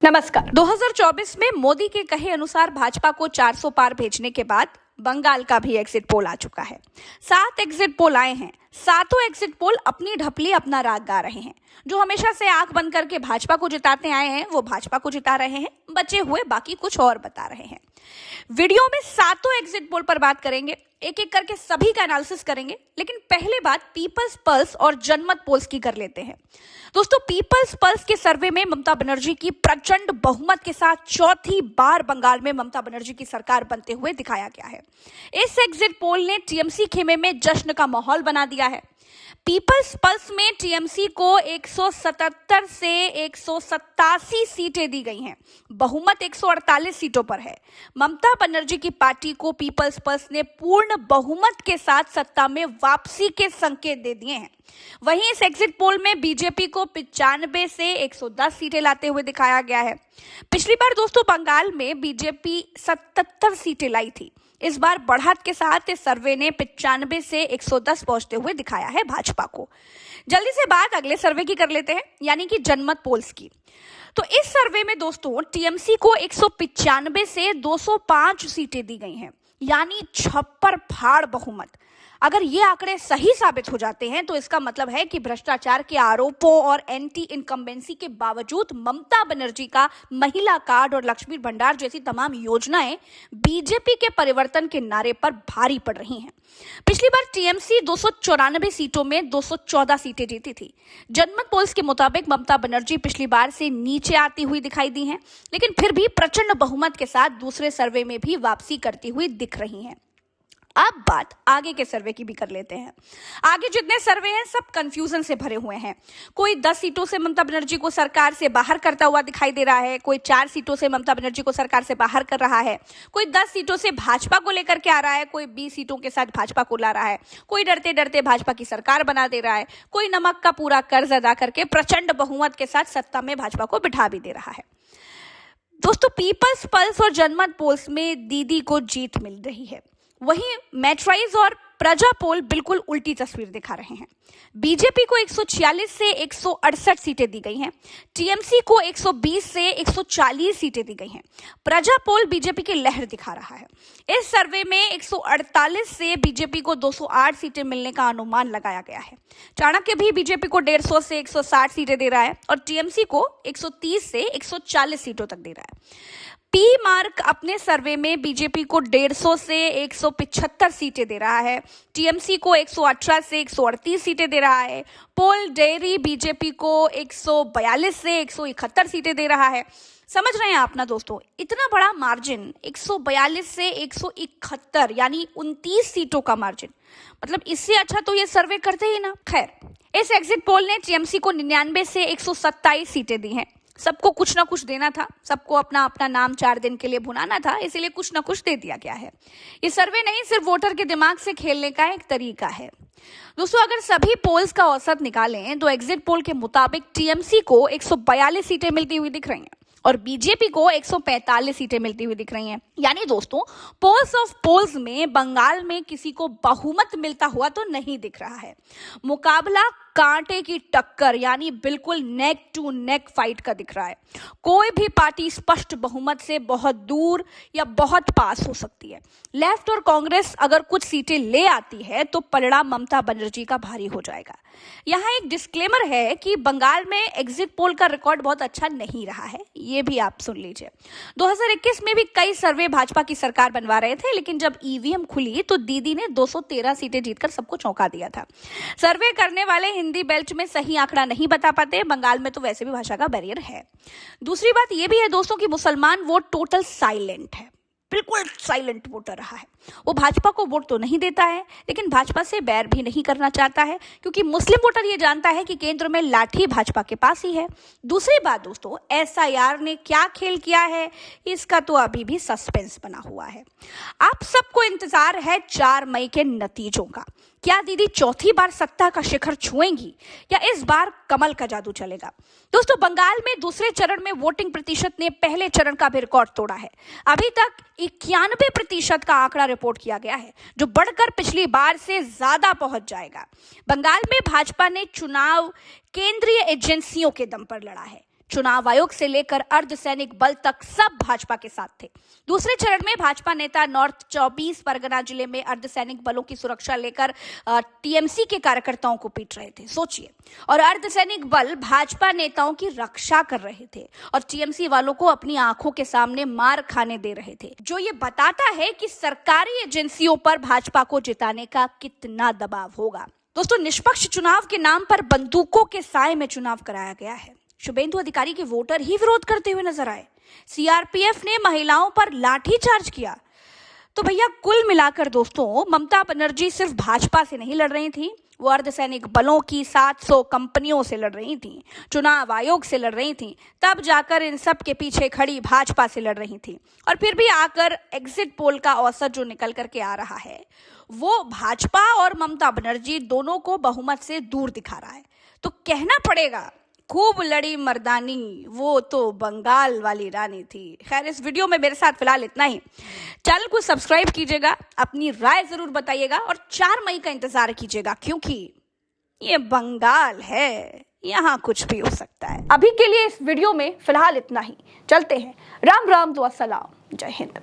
नमस्कार। 2024 में मोदी के कहे अनुसार भाजपा को 400 पार भेजने के बाद बंगाल का भी एग्जिट पोल आ चुका है। 7 एग्जिट पोल आए हैं। सातों एग्जिट पोल अपनी ढपली अपना राग गा रहे हैं। जो हमेशा से आंख बंद करके भाजपा को जिताते आए हैं वो भाजपा को जिता रहे हैं, बचे हुए बाकी कुछ और बता रहे हैं। वीडियो में सातों एग्जिट पोल पर बात करेंगे, एक एक करके सभी का एनालिसिस करेंगे, लेकिन पहले बात पीपल्स पल्स और जनमत पोल्स की कर लेते हैं। दोस्तों, पीपल्स पल्स के सर्वे में ममता बनर्जी की प्रचंड बहुमत के साथ चौथी बार बंगाल में ममता बनर्जी की सरकार बनते हुए दिखाया गया है। इस एग्जिट पोल ने टीएमसी खेमे में जश्न का माहौल बना दिया है। पीपल्स पल्स में टीएमसी को 177 से 187 सीटें दी गई हैं। बहुमत 148 सीटों पर है। ममता बनर्जी की पार्टी को पीपल्स पल्स ने पूर्ण बहुमत के साथ सत्ता में वापसी के संकेत दे दिए हैं। वहीं इस एग्जिट पोल में बीजेपी को 95 से 110 सीटें लाते हुए दिखाया गया है। पिछली बार दोस्तों बंगाल में बीजेपी 77 सीटें लाई थी। इस बार बढ़त के साथ इस सर्वे ने 95 से 110 पहुंचते हुए दिखाया है भाजपा को। जल्दी से बात अगले सर्वे की कर लेते हैं, यानी कि जनमत पोल्स की। तो इस सर्वे में दोस्तों टीएमसी को 195 से 205 सीटें दी गई हैं, यानी छप्पर फाड़ बहुमत। अगर ये आंकड़े सही साबित हो जाते हैं तो इसका मतलब है कि भ्रष्टाचार के आरोपों और एंटी इनकम्बेंसी के बावजूद ममता बनर्जी का महिला कार्ड और लक्ष्मी भंडार जैसी तमाम योजनाएं बीजेपी के परिवर्तन के नारे पर भारी पड़ रही हैं। पिछली बार टीएमसी 294 सीटों में 214 सीटें जीती थी। जनमत पोल्स के मुताबिक ममता बनर्जी पिछली बार से नीचे आती हुई दिखाई दी हैं, लेकिन फिर भी प्रचंड बहुमत के साथ दूसरे सर्वे में भी वापसी करती हुई दिख रही हैं। अब बात आगे के सर्वे की भी कर लेते हैं। आगे जितने सर्वे हैं सब कंफ्यूजन से भरे हुए हैं। कोई 10 सीटों से ममता बनर्जी को सरकार से बाहर करता हुआ दिखाई दे रहा है, कोई 4 सीटों से ममता बनर्जी को सरकार से बाहर कर रहा है, कोई 10 सीटों से भाजपा को लेकर के आ रहा है, कोई 20 सीटों के साथ भाजपा को ला रहा है, कोई डरते डरते भाजपा की सरकार बना दे रहा है, कोई नमक का पूरा कर्ज अदा करके प्रचंड बहुमत के साथ सत्ता में भाजपा को बिठा भी दे रहा है। दोस्तों, पीपल्स पल्स और जनमत पोल्स में दीदी को जीत मिल रही है। वहीं मैट्राइज और प्रजा पोल बिल्कुल उल्टी तस्वीर दिखा रहे हैं। बीजेपी को 146 से 168 सीटें दी गई हैं। टीएमसी को 120 से 140 सीटें दी गई हैं। प्रजा पोल बीजेपी की लहर दिखा रहा है। इस सर्वे में 148 से बीजेपी को 208 सीटें मिलने का अनुमान लगाया गया है। चाणक्य भी बीजेपी को 150 से 160 सीटें दे रहा है और टीएमसी को 130 से 140 सीटों तक दे रहा है। पी मार्क अपने सर्वे में बीजेपी को 150 से 175 सीटें दे रहा है। टीएमसी को 118 से 138 सीटें दे रहा है। पोल डेयरी बीजेपी को 142 से 171 सीटें दे रहा है। समझ रहे हैं आप ना दोस्तों, इतना बड़ा मार्जिन 142 से 171 यानी 29 सीटों का मार्जिन, मतलब इससे अच्छा तो ये सर्वे करते ही ना। खैर, इस एग्जिट पोल ने टीएमसी को 99 से 127 सीटें दी हैं। सबको कुछ ना कुछ देना था, सबको अपना अपना नाम 4 दिन के लिए भुनाना था, इसीलिए कुछ ना कुछ दे दिया गया है। ये सर्वे नहीं, सिर्फ वोटर के दिमाग से खेलने का एक तरीका है। दोस्तों, अगर सभी पोल्स का औसत निकालें तो एग्जिट पोल के मुताबिक टीएमसी को 142 सीटें मिलती हुई दिख रही हैं और बीजेपी को 145 सीटें मिलती हुई दिख रही हैं। यानी दोस्तों, पोल्स ऑफ पोल्स में बंगाल में किसी को बहुमत मिलता हुआ तो नहीं दिख रहा है। मुकाबला कांटे की टक्कर यानी बिल्कुल नेक टू नेक फाइट का दिख रहा है। कोई भी पार्टी स्पष्ट बहुमत से बहुत दूर या बहुत पास हो सकती है। लेफ्ट और कांग्रेस अगर कुछ सीटें ले आती है तो परिणाम ममता बनर्जी का भारी हो जाएगा। यहाँ एक डिस्क्लेमर है कि बंगाल में एग्जिट पोल का रिकॉर्ड बहुत अच्छा नहीं रहा है, ये भी आप सुन लीजिए। 2021 में भी कई सर्वे भाजपा की सरकार बनवा रहे थे, लेकिन जब ईवीएम खुली तो दीदी ने 213 सीटें जीतकर सबको चौंका दिया था। सर्वे करने वाले हिंदी बेल्ट में सही आंकड़ा नहीं बता पाते। बंगाल में तो वैसे भी भाषा का बैरियर है। दूसरी बात यह भी है दोस्तों कि मुसलमान वोट टोटल साइलेंट है, बिल्कुल साइलेंट वोटर रहा है। वो भाजपा को वोट तो नहीं देता है, लेकिन भाजपा से बैर भी नहीं करना चाहता है, क्योंकि मुस्लिम वोटर ये जानता है कि केंद्र में लाठी भाजपा के पास ही है। दूसरी बात दोस्तों, एसआईआर ने क्या खेल किया है इसका तो अभी भी सस्पेंस बना हुआ है। आप सबको इंतजार है 4 मई के नतीजों का। क्या दीदी चौथी बार सत्ता का शिखर छुएंगी या इस बार कमल का जादू चलेगा? दोस्तों, बंगाल में दूसरे चरण में वोटिंग प्रतिशत ने पहले चरण का भी रिकॉर्ड तोड़ा है। अभी तक 91% का आंकड़ा रिपोर्ट किया गया है, जो बढ़कर पिछली बार से ज्यादा पहुंच जाएगा। बंगाल में भाजपा ने चुनाव केंद्रीय एजेंसियों के दम पर लड़ा है। चुनाव आयोग से लेकर अर्धसैनिक बल तक सब भाजपा के साथ थे। दूसरे चरण में भाजपा नेता नॉर्थ 24 परगना जिले में अर्धसैनिक बलों की सुरक्षा लेकर टीएमसी के कार्यकर्ताओं को पीट रहे थे, सोचिए। और अर्धसैनिक बल भाजपा नेताओं की रक्षा कर रहे थे और टीएमसी वालों को अपनी आंखों के सामने मार खाने दे रहे थे, जो ये बताता है कि सरकारी एजेंसियों पर भाजपा को जिताने का कितना दबाव होगा। दोस्तों, निष्पक्ष चुनाव के नाम पर बंदूकों के साए में चुनाव कराया गया है। शुभेंदु अधिकारी के वोटर ही विरोध करते हुए नजर आए। सीआरपीएफ ने महिलाओं पर लाठीचार्ज किया। तो भैया, कुल मिलाकर दोस्तों, ममता बनर्जी सिर्फ भाजपा से नहीं लड़ रही थी, वो अर्धसैनिक बलों की 700 कंपनियों से लड़ रही थी, चुनाव आयोग से लड़ रही थी, तब जाकर इन सब के पीछे खड़ी भाजपा से लड़ रही थी। और फिर भी आकर एग्जिट पोल का औसत जो निकल करके आ रहा है, वो भाजपा और ममता बनर्जी दोनों को बहुमत से दूर दिखा रहा है। तो कहना पड़ेगा, खूब लड़ी मर्दानी, वो तो बंगाल वाली रानी थी। खैर, इस वीडियो में मेरे साथ फिलहाल इतना ही। चैनल को सब्सक्राइब कीजिएगा, अपनी राय जरूर बताइएगा और 4 मई का इंतजार कीजिएगा, क्योंकि ये बंगाल है, यहाँ कुछ भी हो सकता है। अभी के लिए इस वीडियो में फिलहाल इतना ही। चलते हैं। राम राम, दुआ सलाम, जय हिंद।